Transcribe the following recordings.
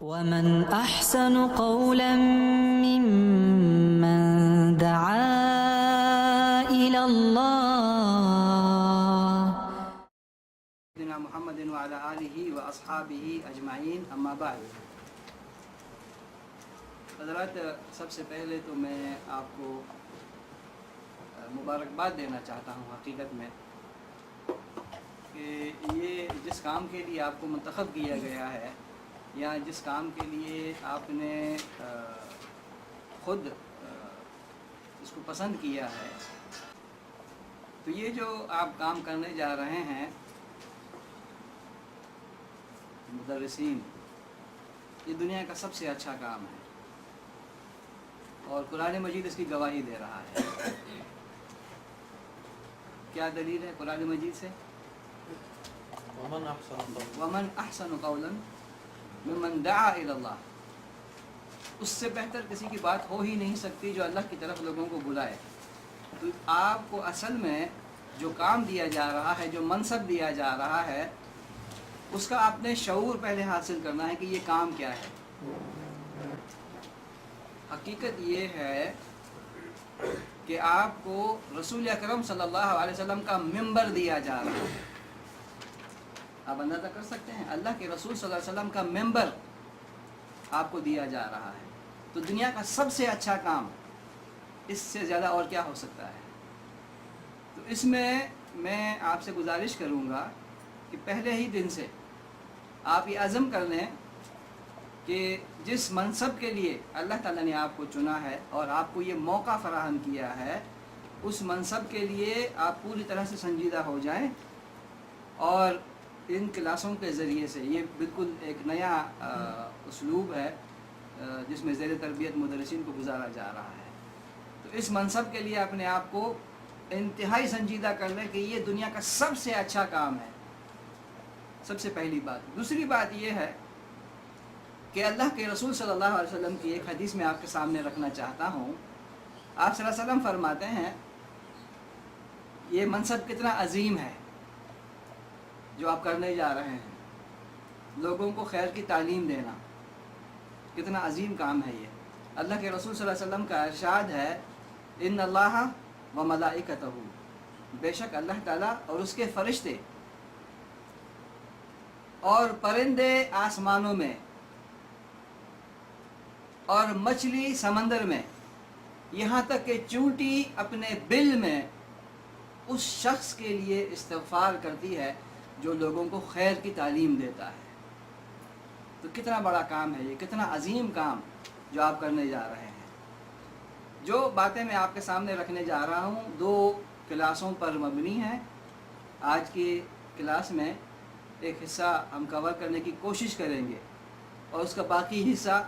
ومن أحسن قولا ممن دعا إلى الله. سيدنا محمد وعلى آلہ واصحابہ اجمعین، اما بعد. حضرات، سب سے پہلے تو میں آپ کو مبارکباد دینا چاہتا ہوں حقیقت میں کہ یہ جس کام کے لیے آپ کو منتخب کیا گیا ہے یا جس کام کے لیے آپ نے خود اس کو پسند کیا ہے، تو یہ جو آپ کام کرنے جا رہے ہیں مدرسین، یہ دنیا کا سب سے اچھا کام ہے اور قرآن مجید اس کی گواہی دے رہا ہے. کیا دلیل ہے قرآن مجید سے؟ ومن احسن قولا ممن دعا الی اللہ. اس سے بہتر کسی کی بات ہو ہی نہیں سکتی جو اللہ کی طرف لوگوں کو بلائے. تو آپ کو اصل میں جو کام دیا جا رہا ہے، جو منصب دیا جا رہا ہے، اس کا آپ نے شعور پہلے حاصل کرنا ہے کہ یہ کام کیا ہے. حقیقت یہ ہے کہ آپ کو رسول اکرم صلی اللہ علیہ وسلم کا منبر دیا جا رہا ہے. آپ اندازہ کر سکتے ہیں، اللہ کے رسول صلی اللہ علیہ وسلم کا منبر آپ کو دیا جا رہا ہے. تو دنیا کا سب سے اچھا کام اس سے زیادہ اور کیا ہو سکتا ہے؟ تو اس میں آپ سے گزارش کروں گا کہ پہلے ہی دن سے آپ یہ عزم کر لیں کہ جس منصب کے لیے اللہ تعالیٰ نے آپ کو چنا ہے اور آپ کو یہ موقع فراہم کیا ہے، اس منصب کے لیے آپ پوری طرح سے سنجیدہ ہو جائیں. اور ان کلاسوں کے ذریعے سے یہ بالکل ایک نیا اسلوب ہے جس میں زیر تربیت مدرسین کو گزارا جا رہا ہے. تو اس منصب کے لیے اپنے آپ کو انتہائی سنجیدہ کر لیں کہ یہ دنیا کا سب سے اچھا کام ہے. سب سے پہلی بات. دوسری بات یہ ہے کہ اللہ کے رسول صلی اللہ علیہ وسلم کی ایک حدیث میں آپ کے سامنے رکھنا چاہتا ہوں. آپ صلی اللہ علیہ وسلم فرماتے ہیں یہ منصب کتنا عظیم ہے جو آپ کرنے جا رہے ہیں، لوگوں کو خیر کی تعلیم دینا، کتنا عظیم کام ہے یہ. اللہ کے رسول صلی اللہ علیہ وسلم کا ارشاد ہے، ان اللہ و ملائکتہ، بے شک اللہ تعالیٰ اور اس کے فرشتے اور پرندے آسمانوں میں اور مچھلی سمندر میں، یہاں تک کہ چونٹی اپنے بل میں اس شخص کے لیے استغفار کرتی ہے جو لوگوں کو خیر کی تعلیم دیتا ہے. تو کتنا بڑا کام ہے یہ، کتنا عظیم کام جو آپ کرنے جا رہے ہیں. جو باتیں میں آپ کے سامنے رکھنے جا رہا ہوں 2 کلاسوں پر مبنی ہیں. آج کی کلاس میں ایک حصہ ہم کور کرنے کی کوشش کریں گے اور اس کا باقی حصہ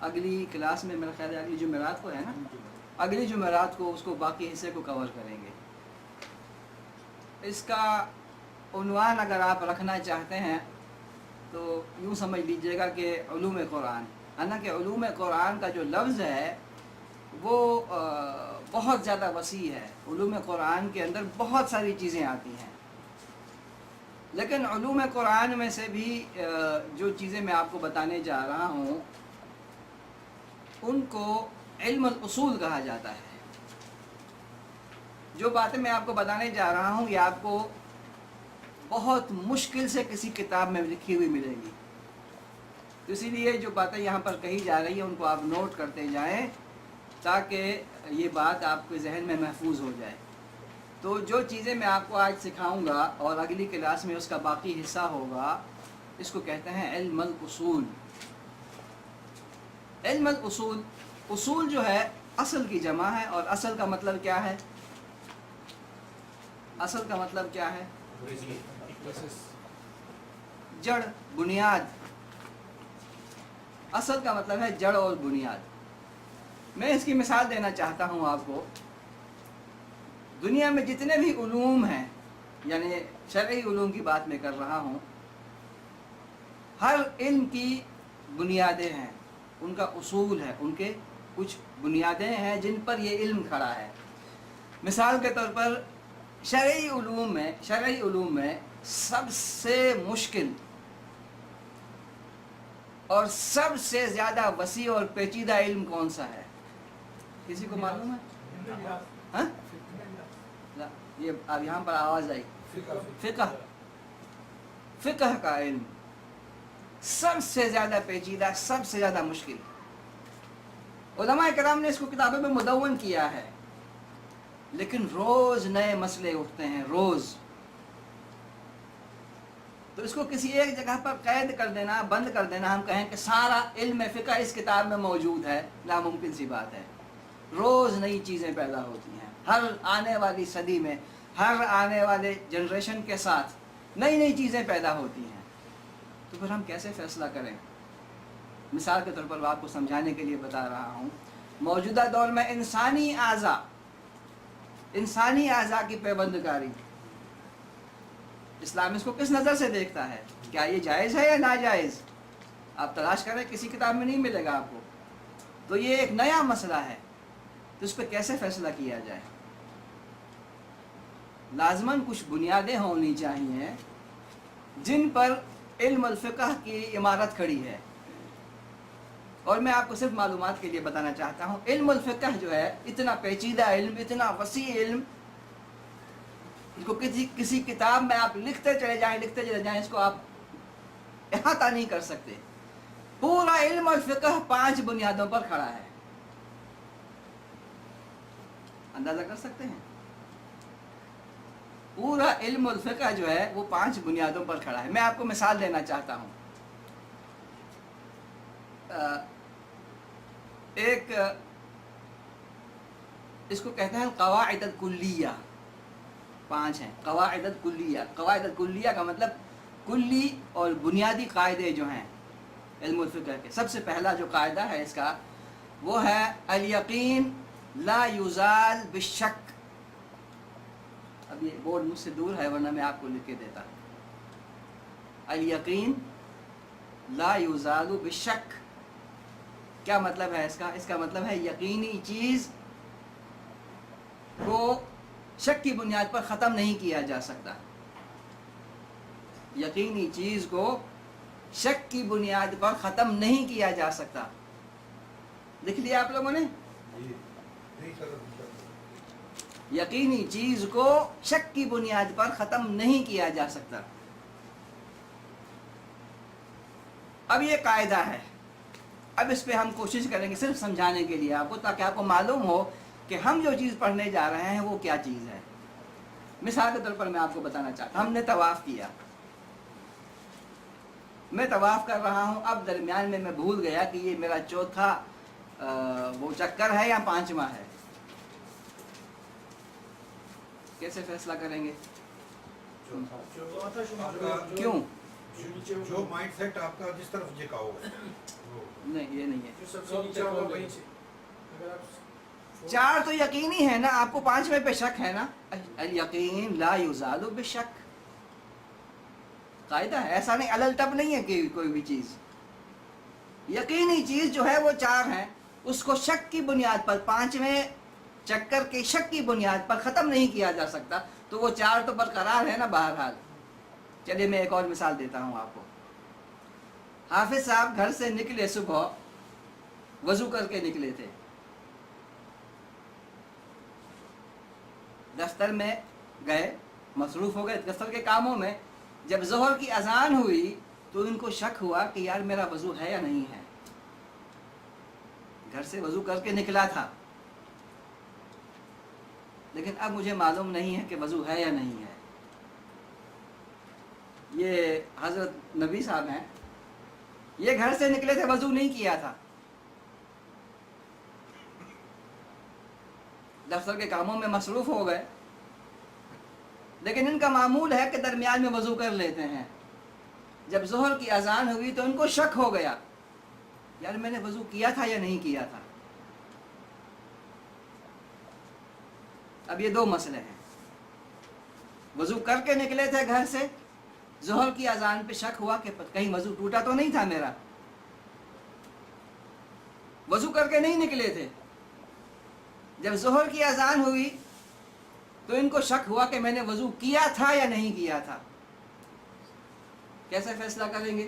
اگلی کلاس میں، میرا خیال ہے اگلی جمعرات کو ہے نا، اگلی جمعرات کو اس کو باقی حصے کو کور کریں گے. اس کا عنوان اگر آپ رکھنا چاہتے ہیں تو یوں سمجھ لیجئے گا کہ علوم قرآن. حالانکہ علوم قرآن کا جو لفظ ہے وہ بہت زیادہ وسیع ہے. علوم قرآن کے اندر بہت ساری چیزیں آتی ہیں، لیکن علوم قرآن میں سے بھی جو چیزیں میں آپ کو بتانے جا رہا ہوں ان کو علم الاصول کہا جاتا ہے. جو باتیں میں آپ کو بتانے جا رہا ہوں یہ آپ کو بہت مشکل سے کسی کتاب میں لکھی ہوئی ملیں گی. اسی لیے جو باتیں یہاں پر کہی جا رہی ہیں ان کو آپ نوٹ کرتے جائیں تاکہ یہ بات آپ کے ذہن میں محفوظ ہو جائے. تو جو چیزیں میں آپ کو آج سکھاؤں گا اور اگلی کلاس میں اس کا باقی حصہ ہوگا، اس کو کہتے ہیں علم الاصول. علم الاصول، اصول جو ہے اصل کی جمع ہے، اور اصل کا مطلب کیا ہے؟ اصل کا مطلب کیا ہے؟ جڑ، بنیاد. اصل کا مطلب ہے جڑ اور بنیاد. میں اس کی مثال دینا چاہتا ہوں آپ کو. دنیا میں جتنے بھی علوم ہیں، یعنی شرعی علوم کی بات میں کر رہا ہوں، ہر علم کی بنیادیں ہیں، ان کا اصول ہے، ان کے کچھ بنیادیں ہیں جن پر یہ علم کھڑا ہے. مثال کے طور پر شرعی علوم میں سب سے مشکل اور سب سے زیادہ وسیع اور پیچیدہ علم کون سا ہے؟ کسی کو معلوم ہے؟ ہاں؟ لا، یہ اب یہاں پر آواز آئی، فقہ، فقہ کا علم سب سے زیادہ پیچیدہ، سب سے زیادہ مشکل۔ علماء کرام نے اس کو کتابوں میں مدون کیا ہے، لیکن روز نئے مسئلے اٹھتے ہیں، روز۔ تو اس کو کسی ایک جگہ پر قید کر دینا، بند کر دینا، ہم کہیں کہ سارا علم فقہ اس کتاب میں موجود ہے، ناممکن سی بات ہے۔ روز نئی چیزیں پیدا ہوتی ہیں، ہر آنے والی صدی میں، ہر آنے والے جنریشن کے ساتھ نئی نئی چیزیں پیدا ہوتی ہیں۔ تو پھر ہم کیسے فیصلہ کریں؟ مثال کے طور پر آپ کو سمجھانے کے لیے بتا رہا ہوں، موجودہ دور میں انسانی اعضاء کی پیوند کاری، اسلام اس کو کس نظر سے دیکھتا ہے؟ کیا یہ جائز ہے یا ناجائز؟ آپ تلاش کریں، کسی کتاب میں نہیں ملے گا آپ کو۔ تو یہ ایک نیا مسئلہ ہے، تو اس پہ کیسے فیصلہ کیا جائے؟ لازماً کچھ بنیادیں ہونی چاہیے جن پر علم الفقہ کی عمارت کھڑی ہے۔ اور میں آپ کو صرف معلومات کے لیے بتانا چاہتا ہوں، علم الفقہ جو ہے اتنا پیچیدہ علم، اتنا وسیع علم، اس کو کسی کتاب میں آپ لکھتے چلے جائیں، اس کو آپ احاطہ نہیں کر سکتے۔ پورا علم الفقہ 5 بنیادوں پر کھڑا ہے، اندازہ کر سکتے ہیں؟ پورا علم الفقہ جو ہے وہ 5 بنیادوں پر کھڑا ہے۔ میں آپ کو مثال دینا چاہتا ہوں۔ ایک اس کو کہتے ہیں قواعد الکلیہ، 5 ہیں قواعد الکلیہ۔ قواعد الکلیہ کا مطلب کلی اور بنیادی قاعدے جو ہیں علم الفقہ کے۔ سب سے پہلا جو قاعدہ ہے اس کا وہ ہے الیقین لا یزال بالشک۔ اب یہ بورڈ مجھ سے دور ہے، ورنہ میں آپ کو لکھ کے دیتا۔ الیقین لا یزال بالشک، کیا مطلب ہے اس کا؟ اس کا مطلب ہے یقینی چیز کو شک کی بنیاد پر ختم نہیں کیا جا سکتا۔ یقینی چیز کو شک کی بنیاد پر ختم نہیں کیا جا سکتا۔ لکھ لیا آپ لوگوں نے؟ یقینی چیز کو شک کی بنیاد پر ختم نہیں کیا جا سکتا۔ اب یہ قاعدہ ہے، اب اس پہ ہم کوشش کریں گے صرف سمجھانے کے لیے آپ کو، تاکہ آپ کو معلوم ہو کہ ہم جو چیز پڑھنے جا رہے ہیں وہ کیا چیز ہے۔ مثال کے طور پر میں آپ کو بتانا چاہتا ہوں، ہم نے طواف کیا، میں طواف کر رہا ہوں، اب درمیان میں بھول گیا کہ یہ میرا چوتھا وہ چکر ہے یا 5واں ہے۔ کیسے فیصلہ کریں گے؟ کیوں؟ جو مائنڈ سیٹ آپ کا جس طرف جھکا ہوگا۔ نہیں، یہ نہیں ہے۔ 4 تو یقینی ہے نا، آپ کو 5ویں پہ شک ہے نا۔ الیقین لا یزال بالشک قاعدہ ہے، ایسا نہیں علل ٹب نہیں ہے کہ کوئی بھی چیز یقینی چیز جو ہے وہ 4 ہیں، اس کو شک کی بنیاد پر 5ویں چکر کے شک کی بنیاد پر ختم نہیں کیا جا سکتا، تو وہ 4 تو برقرار ہے نا بہرحال۔ چلیے میں ایک اور مثال دیتا ہوں آپ کو۔ حافظ صاحب گھر سے نکلے، صبح وضو کر کے نکلے تھے، دفتر میں گئے، مصروف ہو گئے دفتر کے کاموں میں۔ جب ظہر کی اذان ہوئی تو ان کو شک ہوا کہ یار میرا وضو ہے یا نہیں ہے۔ گھر سے وضو کر کے نکلا تھا، لیکن اب مجھے معلوم نہیں ہے کہ وضو ہے یا نہیں ہے۔ یہ حضرت نبی صاحب ہیں، یہ گھر سے نکلے تھے، وضو نہیں کیا تھا، دفتر کے کاموں میں مصروف ہو گئے، لیکن ان کا معمول ہے کہ درمیان میں وضو کر لیتے ہیں۔ جب ظہر کی اذان ہوئی تو ان کو شک ہو گیا، یار میں نے وضو کیا تھا یا نہیں کیا تھا۔ اب یہ 2 مسئلے ہیں، وضو کر کے نکلے تھے گھر سے، ظہر کی اذان پہ شک ہوا کہ کہیں وضو ٹوٹا تو نہیں تھا میرا۔ وضو کر کے نہیں نکلے تھے، جب ظہر کی اذان ہوئی تو ان کو شک ہوا کہ میں نے وضو کیا تھا یا نہیں کیا تھا۔ کیسے فیصلہ کریں گے؟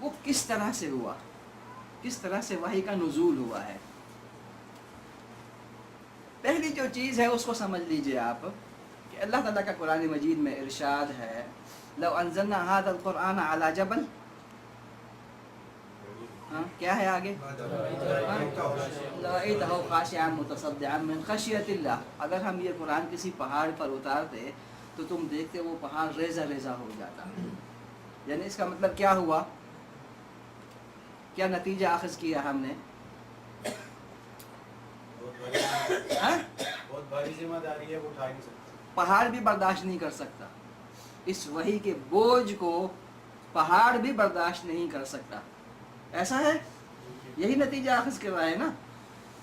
وہ کس طرح سے ہوا، کس طرح سے وحی کا نزول ہوا ہے. پہلی جو چیز ہے اس کو سمجھ لیجئے آپ کہ اللہ تعالیٰ کا قرآن مجید میں ارشاد ہے لو انزلنا هذا القرآن على جبل، کیا ہے آگے؟ لرأيته خاشعا متصدعا من خشية اللہ. اگر ہم یہ قرآن کسی پہاڑ پر اتارتے تو تم دیکھتے وہ پہاڑ ریزہ ریزہ ہو جاتا. یعنی اس کا مطلب کیا ہوا، کیا نتیجہ اخذ کیا ہم نے؟ بہت بھاری ذمہ داری ہے، وہ اٹھا نہیں سکتا. پہاڑ بھی برداشت نہیں کر سکتا، اس وحی کے بوجھ کو پہاڑ بھی برداشت نہیں کر سکتا. ایسا ہے، یہی نتیجہ اخذ کر رہا ہے نا.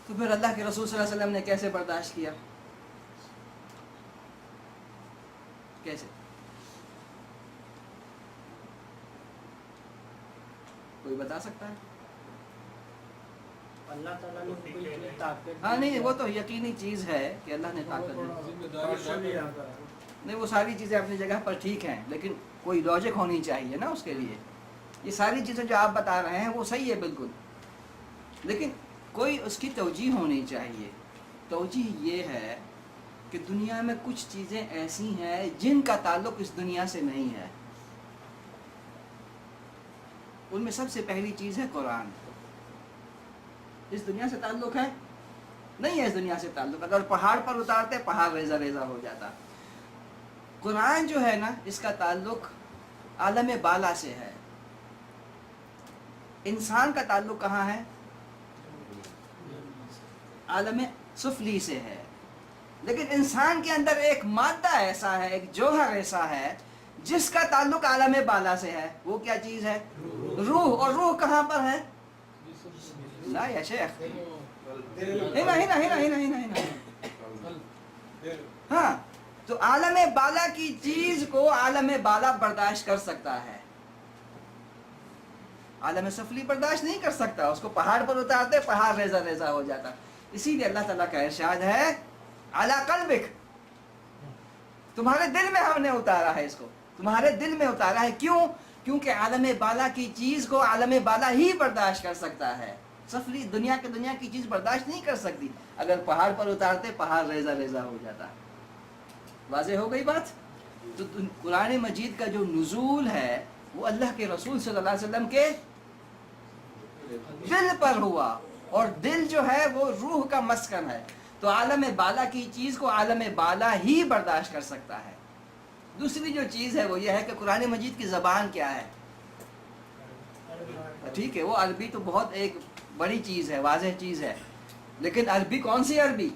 تو پھر اللہ کے رسول صلی اللہ علیہ وسلم نے کیسے برداشت کیا؟ کیسے؟ کوئی بتا سکتا ہے؟ اللہ تعالیٰ نے کوئی اتنی طاقت ہاں نہیں، وہ تو یقینی چیز ہے کہ اللہ نے طاقت دی. نہیں، وہ ساری چیزیں اپنی جگہ پر ٹھیک ہیں، لیکن کوئی لاجک ہونی چاہیے نا اس کے لیے. یہ ساری چیزیں جو آپ بتا رہے ہیں وہ صحیح ہے بالکل، لیکن کوئی اس کی توجیہ ہونی چاہیے. توجیہ یہ ہے کہ دنیا میں کچھ چیزیں ایسی ہیں جن کا تعلق اس دنیا سے نہیں ہے. ان میں سب سے پہلی چیز ہے قرآن. اس دنیا سے تعلق ہے؟ نہیں ہے اس دنیا سے تعلق. اگر پہاڑ پر اتارتے پہاڑ ریزہ ریزہ ہو جاتا. قرآن جو ہے نا اس کا تعلق عالم بالا سے ہے. انسان کا تعلق کہاں ہے؟ عالم سفلی سے ہے. لیکن انسان کے اندر ایک مادہ ایسا ہے، ایک جوہر ایسا ہے جس کا تعلق عالم بالا سے ہے. وہ کیا چیز ہے؟ روح. اور روح کہاں پر ہے؟ لا یا شیخ، ہاں. تو عالم بالا کی چیز کو عالم بالا برداشت کر سکتا ہے، عالم سفلی برداشت نہیں کر سکتا. اس کو پہاڑ پر اتارتے پہاڑ ریزہ ریزہ ہو جاتا. اسی لیے اللہ تعالیٰ کا ارشاد ہے علی قلبک، تمہارے دل میں ہم نے اتارا ہے، اس کو تمہارے دل میں اتارا ہے. کیوں؟ کیونکہ عالم بالا کی چیز کو عالم بالا ہی برداشت کر سکتا ہے. سفلی دنیا کی چیز برداشت نہیں کر سکتی. اگر پہاڑ پر اتارتے پہاڑ ریزہ ریزہ ہو جاتا. واضح ہو گئی بات؟ تو قرآن مجید کا جو نزول ہے وہ اللہ کے رسول صلی اللہ علیہ وسلم کے دل پر ہوا، اور دل جو ہے وہ روح کا مسکن ہے. تو عالم بالا کی چیز کو عالم بالا ہی برداشت کر سکتا ہے. دوسری جو چیز ہے وہ یہ ہے کہ قرآن مجید کی زبان کیا ہے؟ ٹھیک ہے، وہ عربی تو بہت ایک بڑی چیز ہے، واضح چیز ہے. لیکن عربی کون سی عربی؟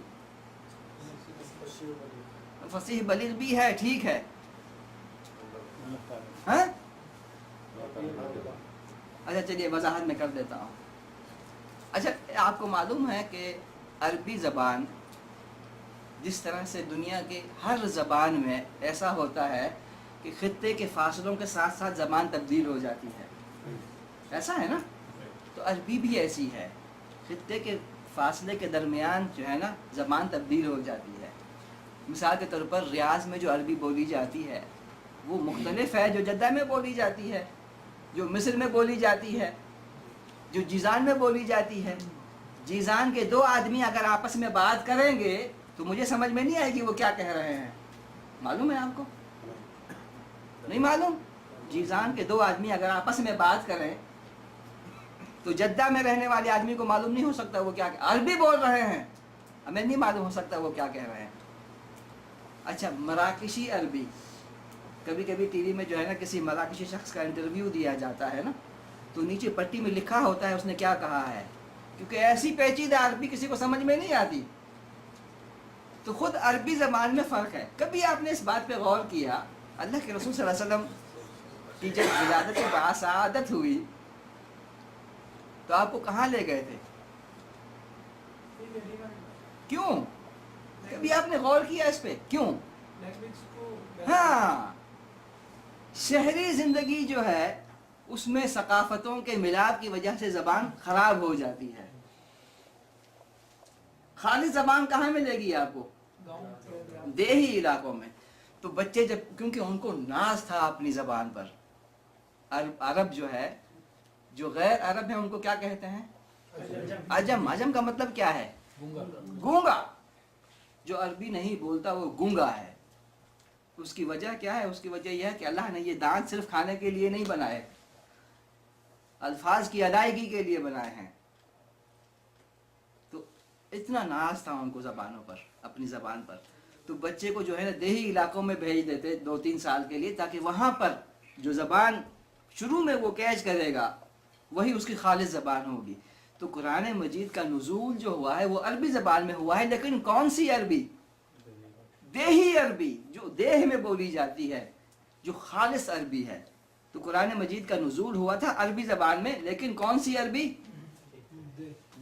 فصیح بلیغ بھی ہے، ٹھیک ہے. ہاں اچھا چلیے وضاحت میں کر دیتا ہوں. اچھا آپ کو معلوم ہے کہ عربی زبان جس طرح سے دنیا کے ہر زبان میں ایسا ہوتا ہے کہ خطے کے فاصلوں کے ساتھ ساتھ زبان تبدیل ہو جاتی ہے، ایسا ہے نا؟ تو عربی بھی ایسی ہے، خطے کے فاصلے کے درمیان جو ہے نا زبان تبدیل ہو جاتی ہے. مثال کے طور پر ریاض میں جو عربی بولی جاتی ہے وہ مختلف ہے جو جدہ میں بولی جاتی ہے، جو مصر میں بولی جاتی ہے، جو جیزان میں بولی جاتی ہے. جیزان کے دو آدمی اگر آپس میں بات کریں گے تو مجھے سمجھ میں نہیں آئے گی وہ کیا کہہ رہے ہیں. معلوم ہے آپ کو؟ نہیں معلوم؟ جیزان کے دو آدمی اگر آپس میں بات کریں تو جدہ میں رہنے والے آدمی کو معلوم نہیں ہو سکتا وہ کیا عربی بول رہے ہیں، ہمیں نہیں معلوم ہو سکتا وہ کیا کہہ رہے ہیں. اچھا مراکشی عربی، کبھی کبھی ٹی وی میں جو ہے نا کسی مراکشی شخص کا انٹرویو دیا جاتا ہے نا تو نیچے پٹی میں لکھا ہوتا ہے اس نے کیا کہا ہے، کیونکہ ایسی پیچیدہ عربی کسی کو سمجھ میں نہیں آتی. تو خود عربی زبان میں فرق ہے. کبھی آپ نے اس بات پہ غور کیا اللہ کے رسول صلی اللہ علیہ وسلم کی جب ولادت باسعادت ہوئی تو آپ کو کہاں لے گئے تھے؟ کیوں؟ کبھی آپ نے غور کیا اس پہ؟ کیوں؟ ہاں شہری زندگی جو ہے اس میں ثقافتوں کے ملاپ کی وجہ سے زبان خراب ہو جاتی ہے. خالص زبان کہاں ملے گی آپ کو؟ دیہی علاقوں میں. تو بچے جب، کیونکہ ان کو ناز تھا اپنی زبان پر، عرب جو ہے جو غیر عرب ہیں ان کو کیا کہتے ہیں؟ عجم. عجم کا مطلب کیا ہے؟ گونگا. جو عربی نہیں بولتا وہ گونگا ہے. اس کی وجہ کیا ہے؟ اس کی وجہ یہ ہے کہ اللہ نے یہ دانت صرف کھانے کے لیے نہیں بنائے، الفاظ کی ادائیگی کے لیے بنائے ہیں. تو اتنا ناز تھا ان کو زبانوں پر، اپنی زبان پر. تو بچے کو جو ہے نا دیہی علاقوں میں بھیج دیتے 2-3 سال کے لیے، تاکہ وہاں پر جو زبان شروع میں وہ کیچ کرے گا وہی اس کی خالص زبان ہوگی. تو قرآن مجید کا نزول جو ہوا ہے وہ عربی زبان میں ہوا ہے، لیکن کون سی عربی؟ دیہی عربی، جو دیہ میں بولی جاتی ہے، جو خالص عربی ہے. تو قرآن مجید کا نزول ہوا تھا عربی زبان میں، لیکن کون سی عربی؟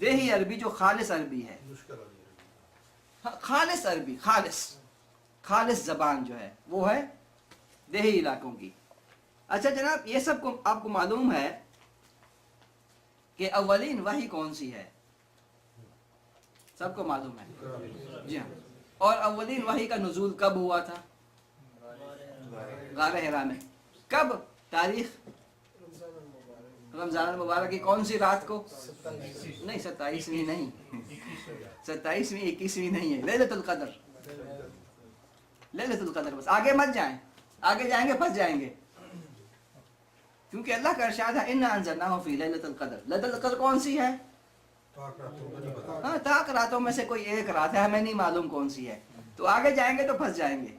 دیہی عربی، جو خالص عربی ہے. خالص عربی، خالص زبان جو ہے وہ ہے دیہی علاقوں کی. اچھا جناب، یہ سب کو آپ کو معلوم ہے کہ اولین وحی کون سی ہے؟ سب کو معلوم ہے؟ جی ہاں. اور اولین وحی کا نزول کب ہوا تھا؟ غار حرا میں. کب؟ تاریخ رمضان المبارک کی کون سی رات کو؟ نہیں 27ویں نہیں، 27ویں 21ویں نہیں ہے، لیلۃ القدر. لیلۃ القدر. بس آگے مت جائیں، آگے جائیں گے پھنس جائیں گے، کیونکہ اللہ کا ارشاد ہے انا انزلناہ فی لیلۃ القدر. لیلۃ القدر کون سی ہے؟ ہاں، طاق راتوں میں سے کوئی ایک رات ہے، ہمیں نہیں معلوم کون سی ہے. تو آگے جائیں گے تو پھنس جائیں گے.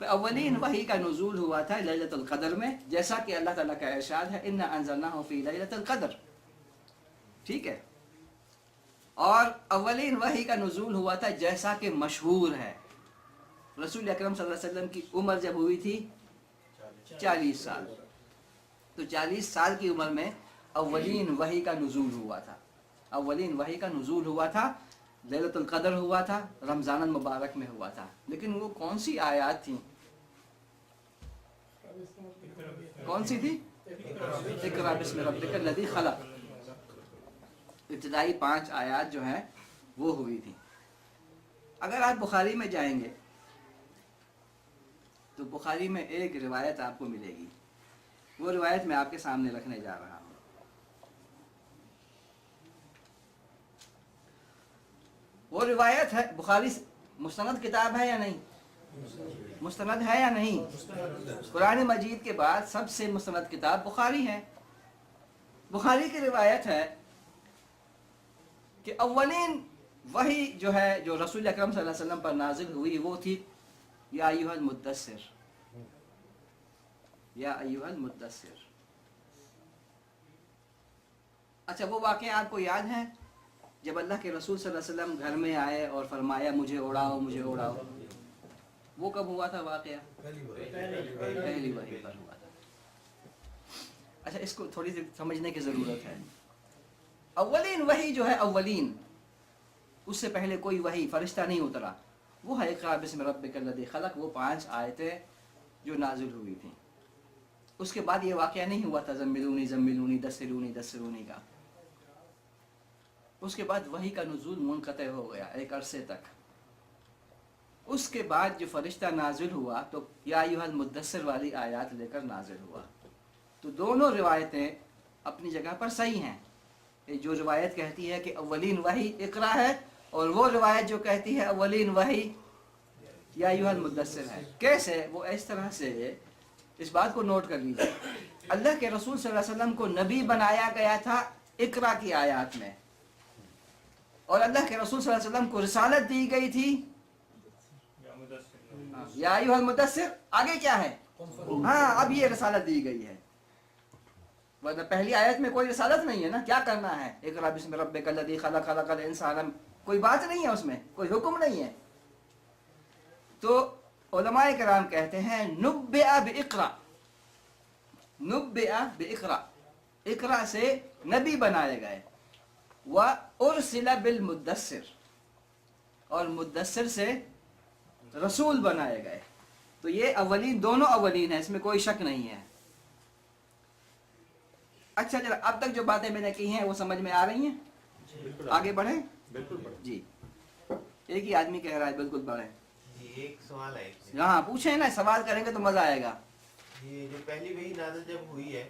اولین وحی کا نزول ہوا تھا لیلۃ القدر میں، جیسا کہ اللہ تعالیٰ کا ارشاد ہے انا انزلناہ فی لیلۃ القدر. ٹھیک ہے. اور اولین وحی کا نزول ہوا تھا جیسا کہ مشہور ہے، رسول اکرم صلی اللہ علیہ وسلم کی عمر جب ہوئی تھی 40 سال. تو 40 سال کی عمر میں اولین وحی کا نزول ہوا تھا. اولین وحی کا نزول ہوا تھا، لیلۃ القدر ہوا تھا، رمضان المبارک میں ہوا تھا. لیکن وہ کون سی آیات تھیں؟ کون سی تھی؟ اقرأ بسم ربک الذی خلق. ابتدائی 5 آیات جو ہیں وہ ہوئی تھی. اگر آپ بخاری میں جائیں گے تو بخاری میں ایک روایت آپ کو ملے گی. وہ روایت میں آپ کے سامنے رکھنے جا رہا ہوں. وہ روایت ہے، بخاری مستند کتاب ہے یا نہیں؟ مستند ہے یا نہیں؟ قرآن مجید کے بعد سب سے مستند کتاب بخاری ہے. بخاری کی روایت ہے کہ اولین وحی جو ہے جو رسول اکرم صلی اللہ علیہ وسلم پر نازل ہوئی وہ تھی یا ایھا المدثر. یا ایھا المدثر. اچھا، وہ واقعہ آپ کو یاد ہے جب اللہ کے رسول صلی اللہ علیہ وسلم گھر میں آئے اور فرمایا مجھے اڑاؤ مجھے اڑاؤ؟ وہ کب ہوا تھا واقعہ؟ پہلی وحی پر ہوا تھا. اچھا، اس کو تھوڑی سی سمجھنے کی ضرورت ہے. اولین وحی جو ہے، اولین، اس سے پہلے کوئی وحی فرشتہ نہیں اترا. وہ ہے اقرأ بسم ربک الذی خلق. وہ 5 آیتیں جو نازل ہوئی تھیں. اس کے بعد یہ واقعہ نہیں ہوا تھا زملونی زملونی دثرونی دثرونی کا. اس کے بعد وحی کا نزول منقطع ہو گیا ایک عرصے تک. اس کے بعد جو فرشتہ نازل ہوا تو یا ایھا المدثر والی آیات لے کر نازل ہوا. تو دونوں روایتیں اپنی جگہ پر صحیح ہیں. جو روایت کہتی ہے کہ اولین وحی اقرا ہے، اور وہ روایت جو کہتی ہے اولین وحی یا ایھا المدثر ہے. کیسے؟ وہ اس طرح سے، اس بات کو نوٹ کر لیجیے. اللہ کے رسول صلی اللہ علیہ وسلم کو نبی بنایا گیا تھا اقرا کی آیات میں، اور اللہ کے رسول صلی اللہ علیہ وسلم کو رسالت دی گئی تھی یا ایھا المدثر. آگے کیا ہے؟ ہاں، اب یہ رسالت دی گئی ہے، ورنہ پہلی آیت میں کوئی رسالت نہیں ہے نا. کیا کرنا ہے؟ اقرأ بسم ربک الذی خلق خلق الانسان، کوئی بات نہیں ہے اس میں، کوئی حکم نہیں ہے. تو علماء کرام کہتے ہیں نبئ باقرأ، نبئ باقرأ، اقرا سے نبی بنائے گئے. وارسل بالمدثر، اور مدثر سے رسول بنائے گئے. تو یہ اولین، دونوں اولین ہیں، اس میں کوئی شک نہیں ہے. اچھا چلو، اب تک جو باتیں میں نے کی ہیں وہ سمجھ میں آ رہی ہیں؟ آگے بڑھیں. جی، ایک ہی آدمی کہہ رہا ہے بالکل بڑھیں. ایک سوال ہے. ہاں پوچھیں نا، سوال کریں گے تو مزہ آئے گا. یہ جو پہلی وحی نازل جب ہوئی ہے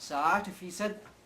60%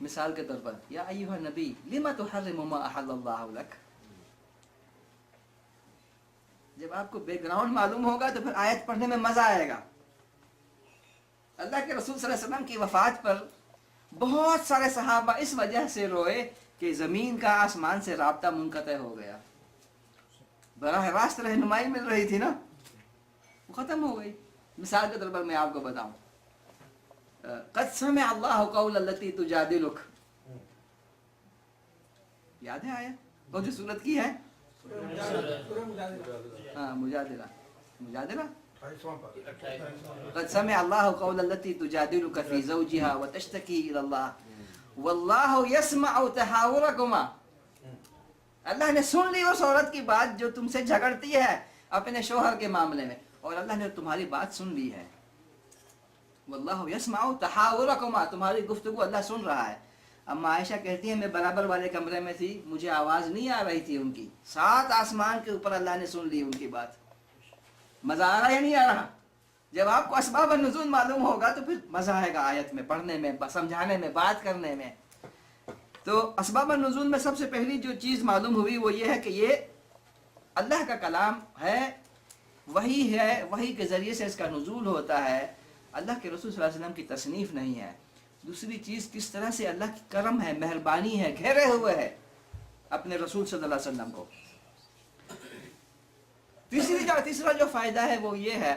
مثال کے طور پر یا ایھا نبی لما تحرم ما احل اللہ لک. جب آپ کو بیک گراؤنڈ معلوم ہوگا تو پھر آیت پڑھنے میں مزہ آئے گا. اللہ کے رسول صلی اللہ علیہ وسلم کی وفات پر بہت سارے صحابہ اس وجہ سے روئے کہ زمین کا آسمان سے رابطہ منقطع ہو گیا. براہ راست رہنمائی مل رہی تھی نا، وہ ختم ہو گئی. مثال کے طور پر میں آپ کو بتاؤں، قد سمع اللہ قول التی تجادلک، یاد ہے آیت وہ جو سورت کی ہے؟ ہاں مجادلہ. 28واں پارہ. قد سمع اللہ قول التی تجادلک فی زوجها وتشتکی الی اللہ واللہ یسمع تحاورکما. اللہ نے سن لی اس عورت کی بات جو تم سے جھگڑتی ہے اپنے شوہر کے معاملے میں، اور اللہ نے تمہاری بات سن لی ہے. واللہ یسمع تحاورکما، تمہاری گفتگو اللہ سن رہا ہے. اما عائشہ کہتی ہیں میں برابر والے کمرے میں تھی، مجھے آواز نہیں آ رہی تھی ان کی. 7 آسمان کے اوپر اللہ نے سن لی ان کی بات. مزہ آ رہا یا نہیں آ رہا؟ جب آپ کو اسباب النزول معلوم ہوگا تو پھر مزہ آئے گا آیت میں پڑھنے میں، سمجھانے میں، بات کرنے میں. تو اسباب النزول میں سب سے پہلی جو چیز معلوم ہوئی وہ یہ ہے کہ یہ اللہ کا کلام ہے، وحی ہے، وحی کے ذریعے سے اس کا نزول ہوتا ہے. اللہ کے رسول صلی اللہ علیہ وسلم کی تصنیف نہیں ہے. دوسری چیز کس طرح سے اللہ کی کرم ہے، مہربانی ہے، گھیرے ہوئے ہے اپنے رسول صلی اللہ علیہ وسلم کو. تیسرا جو فائدہ ہے وہ یہ ہے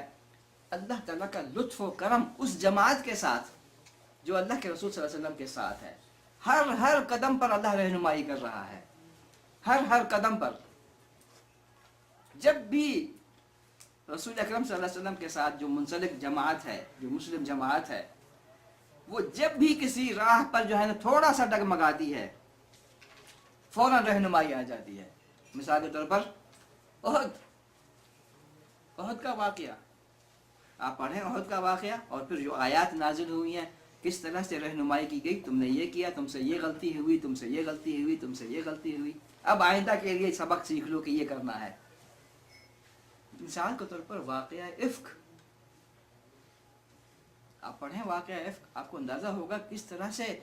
اللہ تعالیٰ کا لطف و کرم اس جماعت کے ساتھ جو اللہ کے رسول صلی اللہ علیہ وسلم کے ساتھ ہے. ہر قدم پر اللہ رہنمائی کر رہا ہے، ہر قدم پر. جب بھی رسول اکرم صلی اللہ علیہ وسلم کے ساتھ جو منسلک جماعت ہے، جو مسلم جماعت ہے، وہ جب بھی کسی راہ پر جو ہے نا تھوڑا سا ڈگمگاتی ہے فوراً رہنمائی آ جاتی ہے. مثال کے طور پر احد کا واقعہ آپ پڑھیں، احد کا واقعہ، اور پھر جو آیات نازل ہوئی ہیں کس طرح سے رہنمائی کی گئی، تم نے یہ کیا، تم سے یہ غلطی ہوئی، تم سے یہ غلطی ہوئی، تم سے یہ غلطی ہوئی، اب آئندہ کے لیے سبق سیکھ لو کہ یہ کرنا ہے. مثال کے طور پر واقعہ عفق آپ پڑھیں، واقعہ عفق، آپ کو اندازہ ہوگا کس طرح سے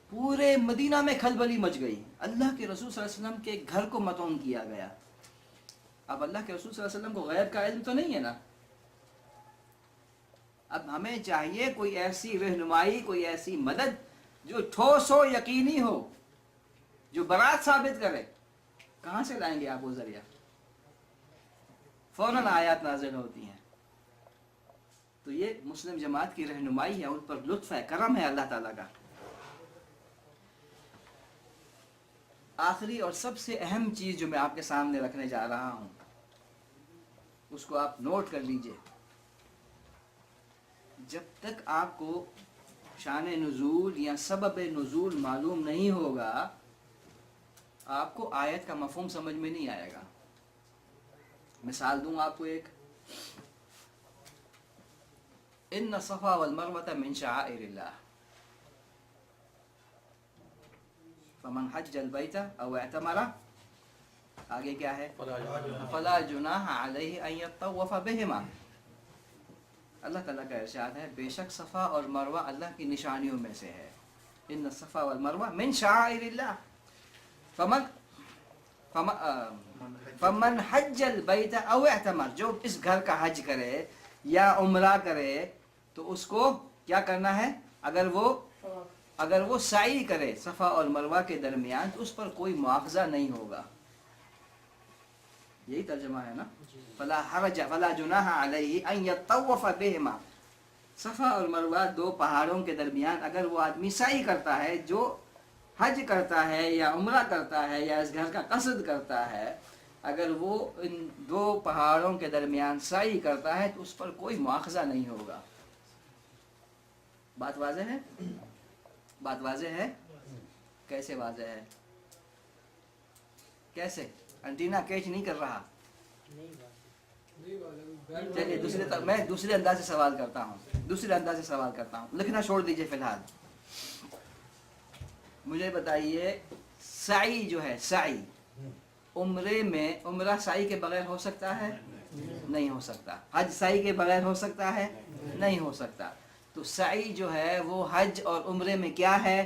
پورے مدینہ میں کھلبلی مچ گئی. اللہ کے رسول صلی اللہ علیہ وسلم کے گھر کو متون کیا گیا. اب اللہ کے رسول صلی اللہ علیہ وسلم کو غیب کا علم تو نہیں ہے نا. اب ہمیں چاہیے کوئی ایسی رہنمائی، کوئی ایسی مدد جو ٹھوس ہو، یقینی ہو، جو برات ثابت کرے. کہاں سے لائیں گے آپ وہ ذریعہ؟ فوراً آیات نازل ہوتی ہیں. تو یہ مسلم جماعت کی رہنمائی ہے، ان پر لطف ہے، کرم ہے اللہ تعالیٰ کا. آخری اور سب سے اہم چیز جو میں آپ کے سامنے رکھنے جا رہا ہوں اس کو آپ نوٹ کر لیجئے. جب تک آپ کو شان نزول یا سبب نزول معلوم نہیں ہوگا آپ کو آیت کا مفہوم سمجھ میں نہیں آئے گا. مثال دوں آپ کو ایک، ان الصفا والمروۃ من شعائر اللہ فمن حج البیت او اعتمر، آگے کیا ہے؟ فلا جناح علیہ ان یطوف بہما. اللہ تعالیٰ کا ارشاد ہے بے شک صفا اور مروہ اللہ کی نشانیوں میں سے ہے. ان الصفا والمروہ من شعائر اللہ فمن حج البیت او اعتمر، جو اس گھر کا حج کرے یا عمرہ کرے تو اس کو کیا کرنا ہے؟ اگر وہ سعی کرے صفا اور مروہ کے درمیان تو اس پر کوئی مواخذہ نہیں ہوگا. یہی ترجمہ ہے نا، فلا حرج فلا جناح علیہ ان یطوف بہما. صفا اور مروہ دو پہاڑوں کے درمیان اگر وہ آدمی سعی کرتا ہے، جو حج کرتا ہے یا عمرہ کرتا ہے یا اس گھر کا قصد کرتا ہے، اگر وہ ان دو پہاڑوں کے درمیان سعی کرتا ہے تو اس پر کوئی مواخذہ نہیں ہوگا. بات واضح ہے؟ بات واضح ہے؟ کیسے واضح ہے؟ کیسے؟ انٹینا کیچ نہیں کر رہا. چلیے میں دوسرے انداز سے سوال کرتا ہوں. لکھنا چھوڑ دیجئے فی الحال. مجھے بتائیے سعی جو ہے، سعی عمرے میں، عمرہ سعی کے بغیر ہو سکتا ہے؟ نہیں ہو سکتا. حج سعی کے بغیر ہو سکتا ہے؟ نہیں ہو سکتا. تو سعی جو ہے وہ حج اور عمرے میں کیا ہے؟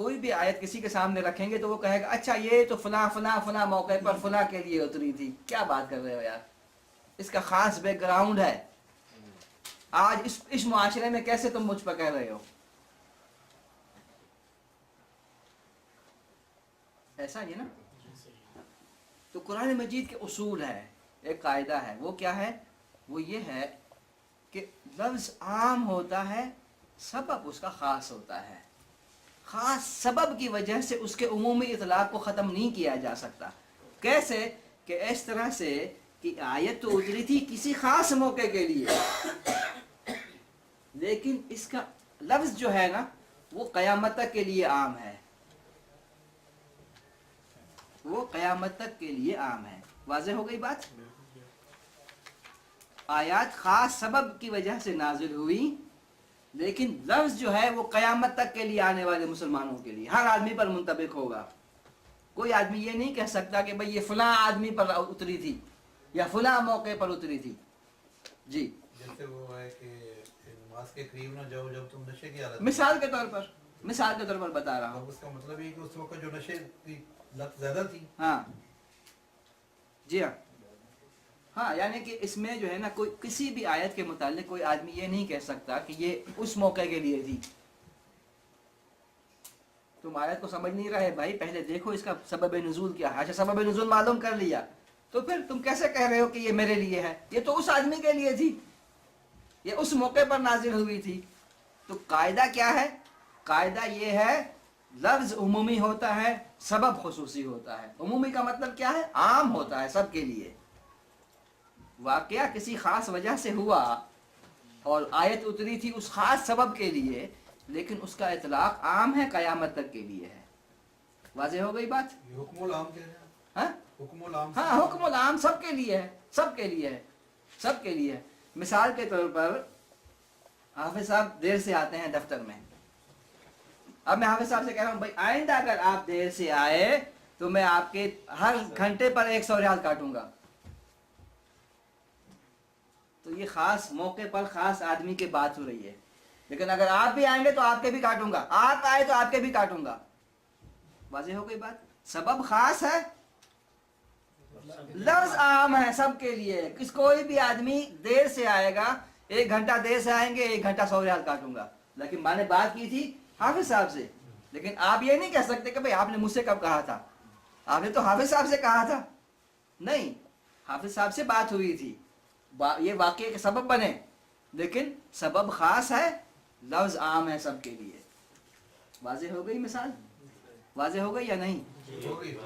کوئی بھی آیت کسی کے سامنے رکھیں گے تو وہ کہے گا اچھا یہ تو فلاں فلاں فلاں موقع پر فلاں کے لیے اتری تھی. کیا بات کر رہے ہو یار, اس کا خاص بیک گراؤنڈ ہے. آج اس معاشرے میں کیسے تم مجھ پر کہہ رہے ہو؟ ایسا ہی ہے نا. تو قرآن مجید کے اصول ہے, ایک قاعدہ ہے, وہ کیا ہے؟ وہ یہ ہے کہ لفظ عام ہوتا ہے, سبب اس کا خاص ہوتا ہے. خاص سبب کی وجہ سے اس کے عمومی اطلاق کو ختم نہیں کیا جا سکتا. کیسے؟ کہ اس طرح سے کہ آیت تو اتری تھی کسی خاص موقع کے لیے, لیکن اس کا لفظ جو ہے نا وہ قیامت تک کے لیے عام ہے, وہ قیامت تک کے لیے عام ہے. واضح ہو گئی بات؟ آیات خاص سبب کی وجہ سے نازل ہوئی, لیکن لفظ جو ہے وہ قیامت تک کے لیے آنے والے مسلمانوں کے لیے ہر آدمی پر منطبق ہوگا. کوئی آدمی یہ نہیں کہہ سکتا کہ بھئی یہ فلاں آدمی پر اتری تھی یا فلاں موقع پر اتری تھی. جی جیسے وہ ہے کہ نماز کے قریب نہ جاؤ جب تم نشے کی حالت. مثال کے طور پر بتا رہا ہوں. اب اس کا مطلب یہ کہ اس وقت جو نشے کی لت زیادہ تھی. ہاں جی ہاں ہاں, یعنی کہ اس میں جو ہے نا کوئی کسی بھی آیت کے متعلق کوئی آدمی یہ نہیں کہہ سکتا کہ یہ اس موقع کے لیے تھی. تم آیت کو سمجھ نہیں رہے بھائی, پہلے دیکھو اس کا سبب نزول کیا ہے. اچھا سبب نزول معلوم کر لیا تو پھر تم کیسے کہہ رہے ہو کہ یہ میرے لیے ہے؟ یہ تو اس آدمی کے لیے تھی, یہ اس موقع پر نازل ہوئی تھی. تو قاعدہ کیا ہے؟ قاعدہ یہ ہے لفظ عمومی ہوتا ہے, سبب خصوصی ہوتا ہے. عمومی کا مطلب کیا ہے؟ عام ہوتا ہے سب کے لیے. واقعہ کسی خاص وجہ سے ہوا اور آیت اتری تھی اس خاص سبب کے لیے, لیکن اس کا اطلاق عام ہے, قیامت تک کے لیے ہے. واضح ہو گئی بات؟ یہ حکم العام کے ہیں. ہاں حکم العام. ہاں, حکم العام سب کے لیے ہے, سب کے لیے ہے, سب کے لیے ہے. مثال کے طور پر حافظ صاحب دیر سے آتے ہیں دفتر میں. اب میں حافظ صاحب سے کہہ رہا ہوں بھائی آئندہ اگر آپ دیر سے آئے تو میں آپ کے ہر گھنٹے پر 100 ریال کاٹوں گا. تو یہ خاص موقع پر خاص آدمی کی بات ہو رہی ہے. لیکن اگر آپ بھی آئیں گے تو آپ کے بھی کاٹوں گا, آپ آئے تو آپ کے بھی کاٹوں گا. واضح ہو گئی بات؟ سبب خاص ہے, لفظ عام ہے سب کے لیے. کوئی بھی آدمی دیر سے آئے گا, 1 گھنٹہ دیر سے آئیں گے, 1 گھنٹہ 100 ریال کاٹوں گا. لیکن میں نے بات کی تھی حافظ صاحب سے, لیکن آپ یہ نہیں کہہ سکتے کہ بھئی آپ نے مجھ سے کب کہا تھا, آپ نے تو حافظ صاحب سے کہا تھا. نہیں, حافظ صاحب سے بات ہوئی تھی, یہ واقعے کے سبب بنے, لیکن سبب خاص ہے, لفظ عام ہے سب کے لیے. واضح ہو گئی مثال؟ واضح ہو گئی یا نہیں؟ ہو گئی.